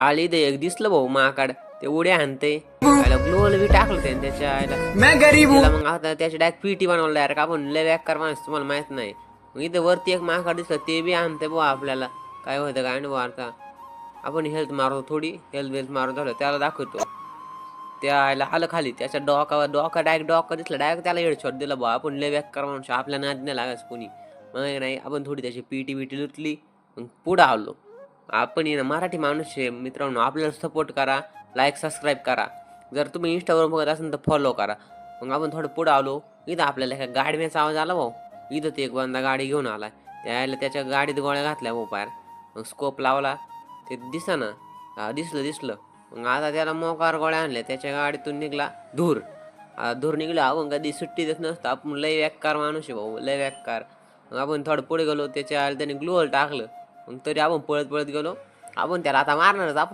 आली ते एक दिसलं भाऊ माकड ते उड्या आणते आयला ग्लोअल बी टाकलं त्याने त्याच्या आयला मैं गरीब हूँ. त्याला मग आता त्याची डायरेक्ट पीटी बनवलं डायरेक्ट आपण लय बॅक कर माणूस तुम्हाला माहित नाही मग इथं वरती एक माकड दिसलं ते बी आणते भाऊ आपल्याला काय होतं काय नाही भाऊ आता आपण हेल्थ मारतो थोडी हेल्थ मारून झालं त्याला दाखवतो त्या आयला आलं खाली त्याच्या डोका डायरेक्ट डोका दिसला डायरेक्ट त्याला हेडशॉट दिला भाऊ आपण लय बॅक कर माणूस आपल्या नाद नाही लागायचं कोणी मग नाही आपण थोडी त्याची पीटी लुटली मग पुढं आलो आपण ना मराठी माणूस आहे मित्रांनो आपल्याला सपोर्ट करा लाईक सबस्क्राईब करा जर तुम्ही इंस्टावर बघत असाल तर फॉलो करा मग आपण थोडं पुढं आलो इथं आपल्याला एका गाडीचा आवाज आला भाऊ इथं ते एक बंदा गाडी घेऊन आला त्याच्या गाडीत गोळ्या घातल्या भाऊ पार मग स्कोप लावला ते दिसना दिसलं मग आता त्याला मोकार गोळ्या आणल्या त्याच्या गाडीतून निघला धूर धूर निघला आपण कधी सुट्टी देत नसतं आपण लय व्याक्कार माणूस आहे भाऊ लय व्याक्कार मग आपण थोडं पुढे गेलो त्याने ग्लोअल टाकलं मग तरी आपण पळत गेलो आपण त्याला आता मारणारच आपण